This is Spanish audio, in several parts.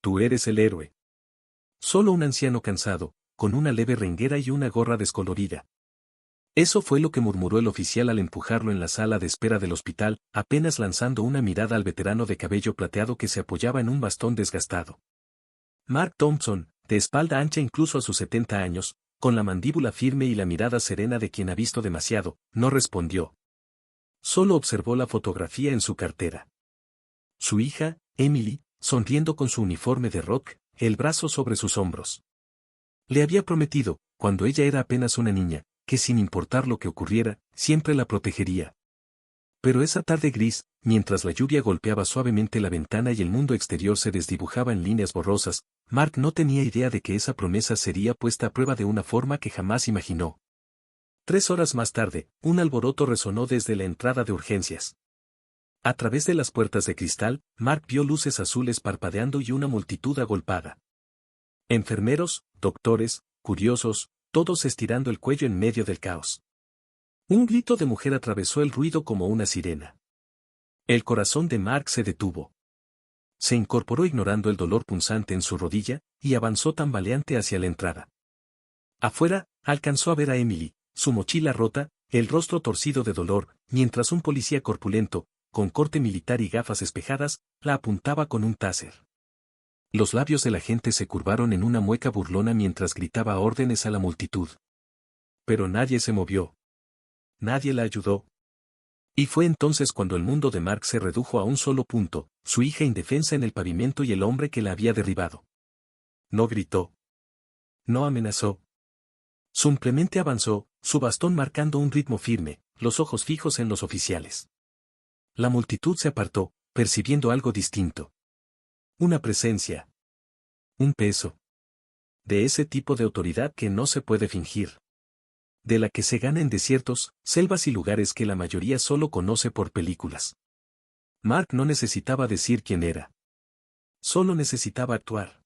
Tú eres el héroe. Solo un anciano cansado, con una leve renguera y una gorra descolorida. Eso fue lo que murmuró el oficial al empujarlo en la sala de espera del hospital, apenas lanzando una mirada al veterano de cabello plateado que se apoyaba en un bastón desgastado. Mark Thompson, de espalda ancha incluso a sus 70 años, con la mandíbula firme y la mirada serena de quien ha visto demasiado, no respondió. Solo observó la fotografía en su cartera. Su hija, Emily, sonriendo con su uniforme de rock, el brazo sobre sus hombros. Le había prometido, cuando ella era apenas una niña, que sin importar lo que ocurriera, siempre la protegería. Pero esa tarde gris, mientras la lluvia golpeaba suavemente la ventana y el mundo exterior se desdibujaba en líneas borrosas, Mark no tenía idea de que esa promesa sería puesta a prueba de una forma que jamás imaginó. 3 horas más tarde, un alboroto resonó desde la entrada de urgencias. A través de las puertas de cristal, Mark vio luces azules parpadeando y una multitud agolpada. Enfermeros, doctores, curiosos, todos estirando el cuello en medio del caos. Un grito de mujer atravesó el ruido como una sirena. El corazón de Mark se detuvo. Se incorporó ignorando el dolor punzante en su rodilla, y avanzó tambaleante hacia la entrada. Afuera, alcanzó a ver a Emily, su mochila rota, el rostro torcido de dolor, mientras un policía corpulento, con corte militar y gafas espejadas, la apuntaba con un taser. Los labios del agente se curvaron en una mueca burlona mientras gritaba órdenes a la multitud. Pero nadie se movió. Nadie la ayudó. Y fue entonces cuando el mundo de Mark se redujo a un solo punto, su hija indefensa en el pavimento y el hombre que la había derribado. No gritó. No amenazó. Simplemente avanzó, su bastón marcando un ritmo firme, los ojos fijos en los oficiales. La multitud se apartó, percibiendo algo distinto. Una presencia. Un peso. De ese tipo de autoridad que no se puede fingir. De la que se gana en desiertos, selvas y lugares que la mayoría solo conoce por películas. Mark no necesitaba decir quién era. Solo necesitaba actuar.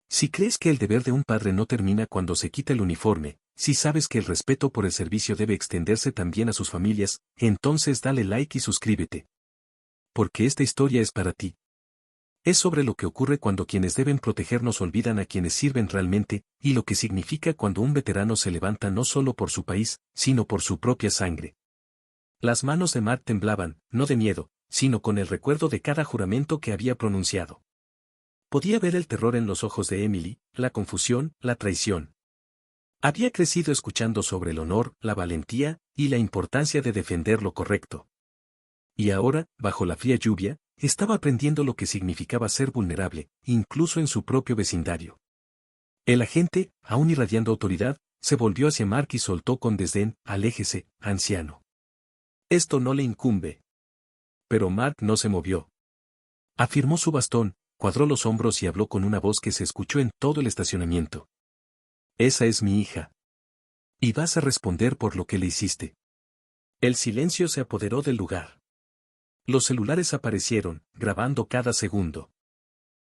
Si crees que el deber de un padre no termina cuando se quita el uniforme, si sabes que el respeto por el servicio debe extenderse también a sus familias, entonces dale like y suscríbete. Porque esta historia es para ti. Es sobre lo que ocurre cuando quienes deben protegernos olvidan a quienes sirven realmente, y lo que significa cuando un veterano se levanta no solo por su país, sino por su propia sangre. Las manos de Mark temblaban, no de miedo, sino con el recuerdo de cada juramento que había pronunciado. Podía ver el terror en los ojos de Emily, la confusión, la traición. Había crecido escuchando sobre el honor, la valentía, y la importancia de defender lo correcto. Y ahora, bajo la fría lluvia, estaba aprendiendo lo que significaba ser vulnerable, incluso en su propio vecindario. El agente, aún irradiando autoridad, se volvió hacia Mark y soltó con desdén: «Aléjese, anciano. Esto no le incumbe». Pero Mark no se movió. Afirmó su bastón, cuadró los hombros y habló con una voz que se escuchó en todo el estacionamiento. «Esa es mi hija. Y vas a responder por lo que le hiciste». El silencio se apoderó del lugar. Los celulares aparecieron, grabando cada segundo.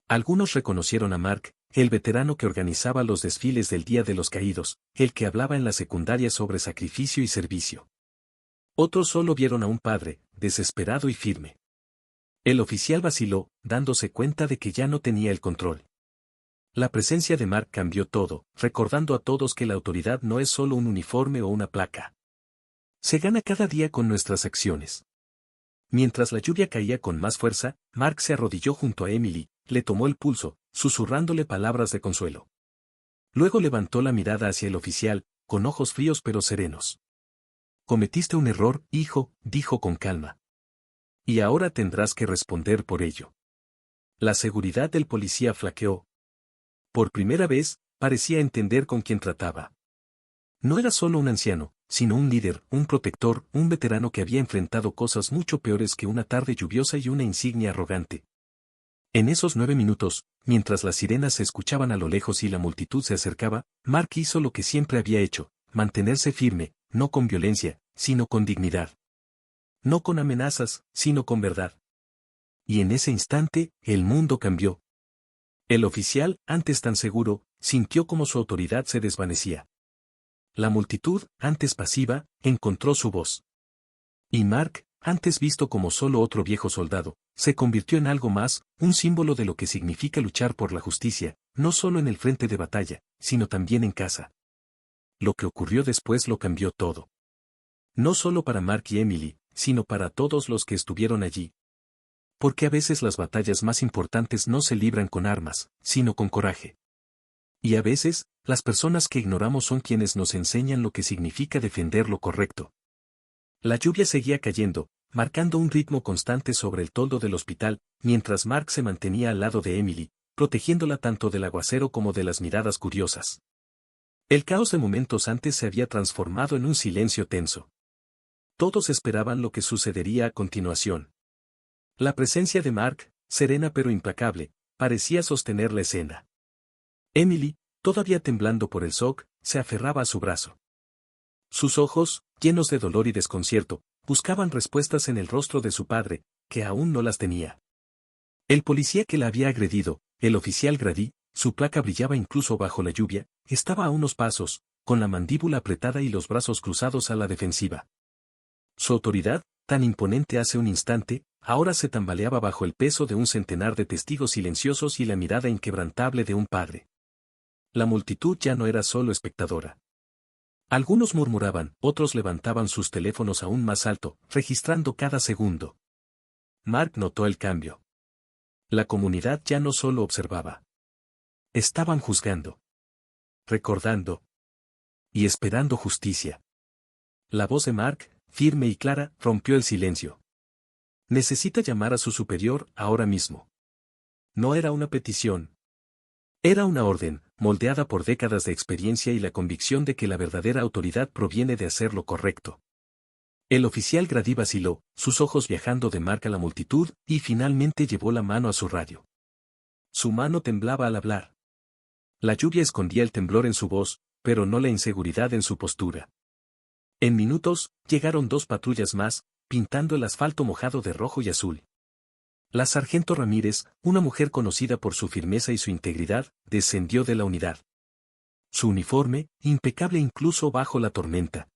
Algunos reconocieron a Mark, el veterano que organizaba los desfiles del Día de los Caídos, el que hablaba en la secundaria sobre sacrificio y servicio. Otros solo vieron a un padre, desesperado y firme. El oficial vaciló, dándose cuenta de que ya no tenía el control. La presencia de Mark cambió todo, recordando a todos que la autoridad no es solo un uniforme o una placa. Se gana cada día con nuestras acciones. Mientras la lluvia caía con más fuerza, Mark se arrodilló junto a Emily, le tomó el pulso, susurrándole palabras de consuelo. Luego levantó la mirada hacia el oficial, con ojos fríos pero serenos. «Cometiste un error, hijo», dijo con calma. «Y ahora tendrás que responder por ello». La seguridad del policía flaqueó. Por primera vez, parecía entender con quién trataba. No era solo un anciano, sino un líder, un protector, un veterano que había enfrentado cosas mucho peores que una tarde lluviosa y una insignia arrogante. En esos 9 minutos, mientras las sirenas se escuchaban a lo lejos y la multitud se acercaba, Mark hizo lo que siempre había hecho: mantenerse firme, no con violencia, sino con dignidad. No con amenazas, sino con verdad. Y en ese instante, el mundo cambió. El oficial, antes tan seguro, sintió como su autoridad se desvanecía. La multitud, antes pasiva, encontró su voz. Y Mark, antes visto como solo otro viejo soldado, se convirtió en algo más, un símbolo de lo que significa luchar por la justicia, no solo en el frente de batalla, sino también en casa. Lo que ocurrió después lo cambió todo. No solo para Mark y Emily, sino para todos los que estuvieron allí. Porque a veces las batallas más importantes no se libran con armas, sino con coraje. Y a veces, las personas que ignoramos son quienes nos enseñan lo que significa defender lo correcto. La lluvia seguía cayendo, marcando un ritmo constante sobre el toldo del hospital, mientras Mark se mantenía al lado de Emily, protegiéndola tanto del aguacero como de las miradas curiosas. El caos de momentos antes se había transformado en un silencio tenso. Todos esperaban lo que sucedería a continuación. La presencia de Mark, serena pero implacable, parecía sostener la escena. Emily, todavía temblando por el shock, se aferraba a su brazo. Sus ojos, llenos de dolor y desconcierto, buscaban respuestas en el rostro de su padre, que aún no las tenía. El policía que la había agredido, el oficial Grady, su placa brillaba incluso bajo la lluvia, estaba a unos pasos, con la mandíbula apretada y los brazos cruzados a la defensiva. Su autoridad, tan imponente hace un instante, ahora se tambaleaba bajo el peso de un centenar de testigos silenciosos y la mirada inquebrantable de un padre. La multitud ya no era solo espectadora. Algunos murmuraban, otros levantaban sus teléfonos aún más alto, registrando cada segundo. Mark notó el cambio. La comunidad ya no solo observaba. Estaban juzgando. Recordando. Y esperando justicia. La voz de Mark, firme y clara, rompió el silencio. Necesita llamar a su superior ahora mismo. No era una petición. Era una orden, moldeada por décadas de experiencia y la convicción de que la verdadera autoridad proviene de hacer lo correcto. El oficial Grady vaciló, sus ojos viajando de Mark a la multitud, y finalmente llevó la mano a su radio. Su mano temblaba al hablar. La lluvia escondía el temblor en su voz, pero no la inseguridad en su postura. En minutos, llegaron 2 patrullas más, pintando el asfalto mojado de rojo y azul. La sargento Ramírez, una mujer conocida por su firmeza y su integridad, descendió de la unidad. Su uniforme, impecable incluso bajo la tormenta.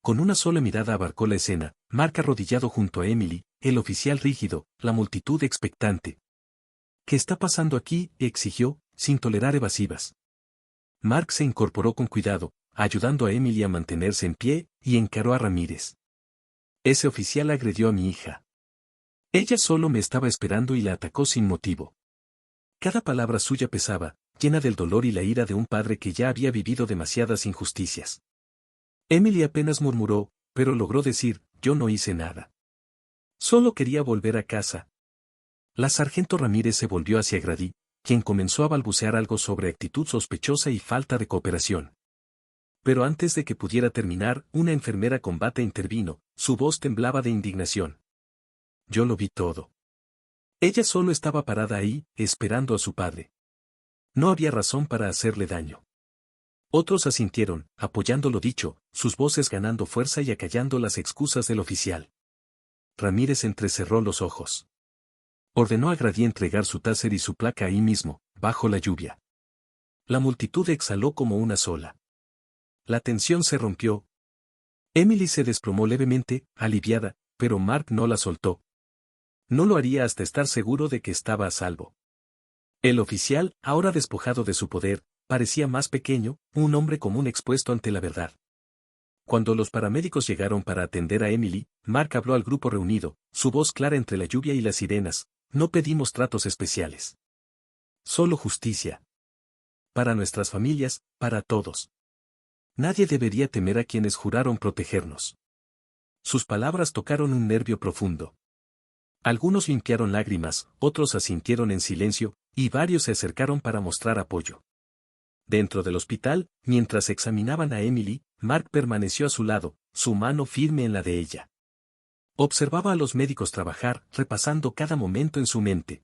Con una sola mirada abarcó la escena, Mark arrodillado junto a Emily, el oficial rígido, la multitud expectante. ¿Qué está pasando aquí?, exigió, sin tolerar evasivas. Mark se incorporó con cuidado, ayudando a Emily a mantenerse en pie, y encaró a Ramírez. Ese oficial agredió a mi hija. Ella solo me estaba esperando y la atacó sin motivo. Cada palabra suya pesaba, llena del dolor y la ira de un padre que ya había vivido demasiadas injusticias. Emily apenas murmuró, pero logró decir, yo no hice nada. Solo quería volver a casa. La sargento Ramírez se volvió hacia Grady, quien comenzó a balbucear algo sobre actitud sospechosa y falta de cooperación. Pero antes de que pudiera terminar, una enfermera con bata intervino, su voz temblaba de indignación. Yo lo vi todo. Ella solo estaba parada ahí, esperando a su padre. No había razón para hacerle daño. Otros asintieron, apoyando lo dicho, sus voces ganando fuerza y acallando las excusas del oficial. Ramírez entrecerró los ojos. Ordenó a Grady entregar su taser y su placa ahí mismo, bajo la lluvia. La multitud exhaló como una sola. La tensión se rompió. Emily se desplomó levemente, aliviada, pero Mark no la soltó. No lo haría hasta estar seguro de que estaba a salvo. El oficial, ahora despojado de su poder, parecía más pequeño, un hombre común expuesto ante la verdad. Cuando los paramédicos llegaron para atender a Emily, Mark habló al grupo reunido, su voz clara entre la lluvia y las sirenas. No pedimos tratos especiales. Solo justicia. Para nuestras familias, para todos. Nadie debería temer a quienes juraron protegernos. Sus palabras tocaron un nervio profundo. Algunos limpiaron lágrimas, otros asintieron en silencio, y varios se acercaron para mostrar apoyo. Dentro del hospital, mientras examinaban a Emily, Mark permaneció a su lado, su mano firme en la de ella. Observaba a los médicos trabajar, repasando cada momento en su mente.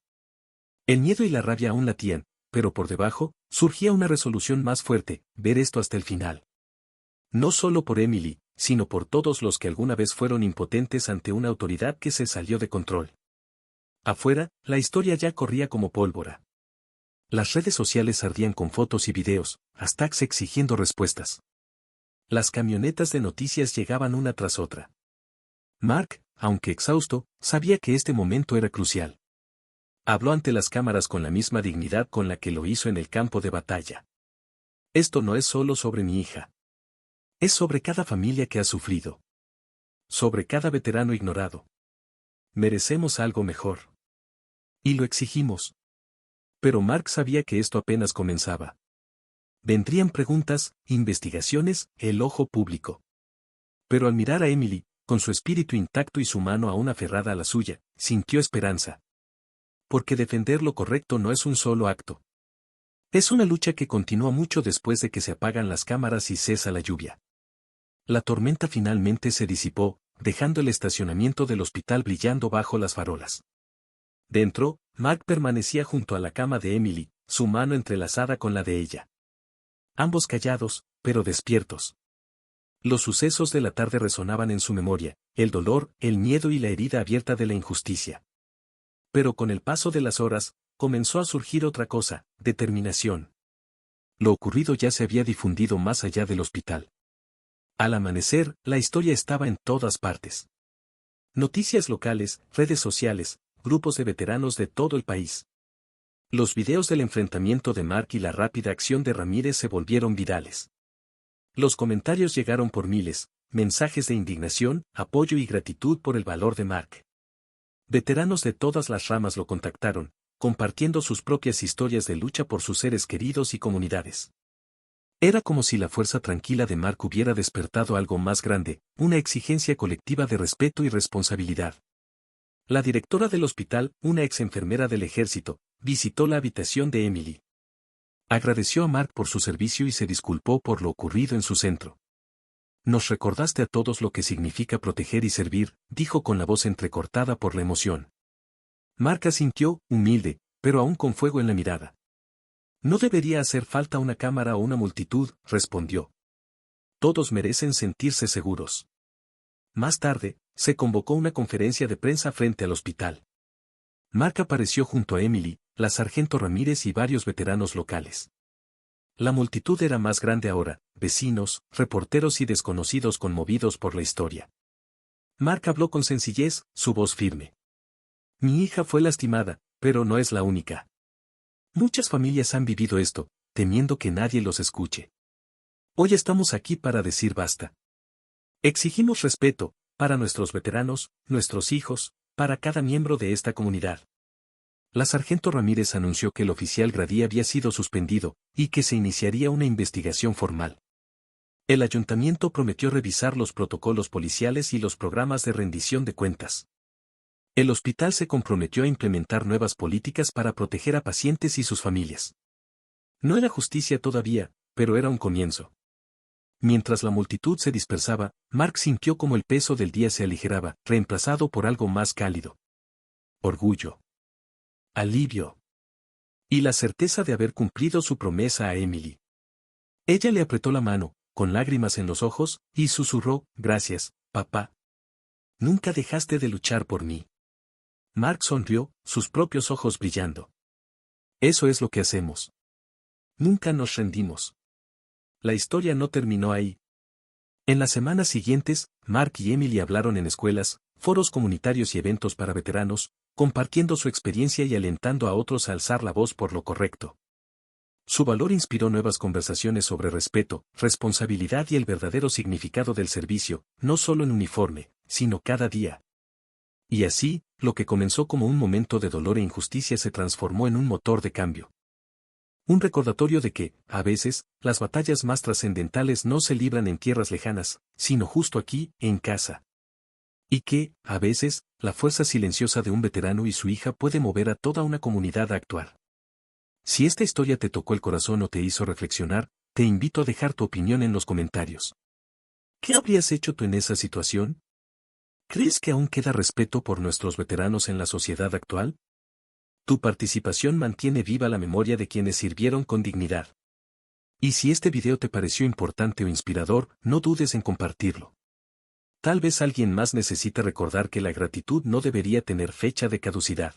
El miedo y la rabia aún latían, pero por debajo, surgía una resolución más fuerte, ver esto hasta el final. No solo por Emily, sino por todos los que alguna vez fueron impotentes ante una autoridad que se salió de control. Afuera, la historia ya corría como pólvora. Las redes sociales ardían con fotos y videos, hashtags exigiendo respuestas. Las camionetas de noticias llegaban una tras otra. Mark, aunque exhausto, sabía que este momento era crucial. Habló ante las cámaras con la misma dignidad con la que lo hizo en el campo de batalla. Esto no es solo sobre mi hija. Es sobre cada familia que ha sufrido. Sobre cada veterano ignorado. Merecemos algo mejor. Y lo exigimos. Pero Mark sabía que esto apenas comenzaba. Vendrían preguntas, investigaciones, el ojo público. Pero al mirar a Emily, con su espíritu intacto y su mano aún aferrada a la suya, sintió esperanza. Porque defender lo correcto no es un solo acto. Es una lucha que continúa mucho después de que se apagan las cámaras y cesa la lluvia. La tormenta finalmente se disipó, dejando el estacionamiento del hospital brillando bajo las farolas. Dentro, Mark permanecía junto a la cama de Emily, su mano entrelazada con la de ella. Ambos callados, pero despiertos. Los sucesos de la tarde resonaban en su memoria, el dolor, el miedo y la herida abierta de la injusticia. Pero con el paso de las horas, comenzó a surgir otra cosa, determinación. Lo ocurrido ya se había difundido más allá del hospital. Al amanecer, la historia estaba en todas partes. Noticias locales, redes sociales, grupos de veteranos de todo el país. Los videos del enfrentamiento de Mark y la rápida acción de Ramírez se volvieron virales. Los comentarios llegaron por miles, mensajes de indignación, apoyo y gratitud por el valor de Mark. Veteranos de todas las ramas lo contactaron, compartiendo sus propias historias de lucha por sus seres queridos y comunidades. Era como si la fuerza tranquila de Mark hubiera despertado algo más grande, una exigencia colectiva de respeto y responsabilidad. La directora del hospital, una ex enfermera del ejército, visitó la habitación de Emily. Agradeció a Mark por su servicio y se disculpó por lo ocurrido en su centro. Nos recordaste a todos lo que significa proteger y servir, dijo con la voz entrecortada por la emoción. Mark asintió, humilde, pero aún con fuego en la mirada. No debería hacer falta una cámara o una multitud, respondió. Todos merecen sentirse seguros. Más tarde, se convocó una conferencia de prensa frente al hospital. Mark apareció junto a Emily, la sargento Ramírez y varios veteranos locales. La multitud era más grande ahora, vecinos, reporteros y desconocidos conmovidos por la historia. Mark habló con sencillez, su voz firme. Mi hija fue lastimada, pero no es la única. Muchas familias han vivido esto, temiendo que nadie los escuche. Hoy estamos aquí para decir basta. Exigimos respeto, para nuestros veteranos, nuestros hijos, para cada miembro de esta comunidad. La sargento Ramírez anunció que el oficial Grady había sido suspendido, y que se iniciaría una investigación formal. El ayuntamiento prometió revisar los protocolos policiales y los programas de rendición de cuentas. El hospital se comprometió a implementar nuevas políticas para proteger a pacientes y sus familias. No era justicia todavía, pero era un comienzo. Mientras la multitud se dispersaba, Mark sintió como el peso del día se aligeraba, reemplazado por algo más cálido. Orgullo. Alivio. Y la certeza de haber cumplido su promesa a Emily. Ella le apretó la mano, con lágrimas en los ojos, y susurró, gracias, papá. Nunca dejaste de luchar por mí. Mark sonrió, sus propios ojos brillando. Eso es lo que hacemos. Nunca nos rendimos. La historia no terminó ahí. En las semanas siguientes, Mark y Emily hablaron en escuelas, foros comunitarios y eventos para veteranos, compartiendo su experiencia y alentando a otros a alzar la voz por lo correcto. Su valor inspiró nuevas conversaciones sobre respeto, responsabilidad y el verdadero significado del servicio, no solo en uniforme, sino cada día. Y así, lo que comenzó como un momento de dolor e injusticia se transformó en un motor de cambio. Un recordatorio de que, a veces, las batallas más trascendentales no se libran en tierras lejanas, sino justo aquí, en casa. Y que, a veces, la fuerza silenciosa de un veterano y su hija puede mover a toda una comunidad a actuar. Si esta historia te tocó el corazón o te hizo reflexionar, te invito a dejar tu opinión en los comentarios. ¿Qué habrías hecho tú en esa situación? ¿Crees que aún queda respeto por nuestros veteranos en la sociedad actual? Tu participación mantiene viva la memoria de quienes sirvieron con dignidad. Y si este video te pareció importante o inspirador, no dudes en compartirlo. Tal vez alguien más necesita recordar que la gratitud no debería tener fecha de caducidad.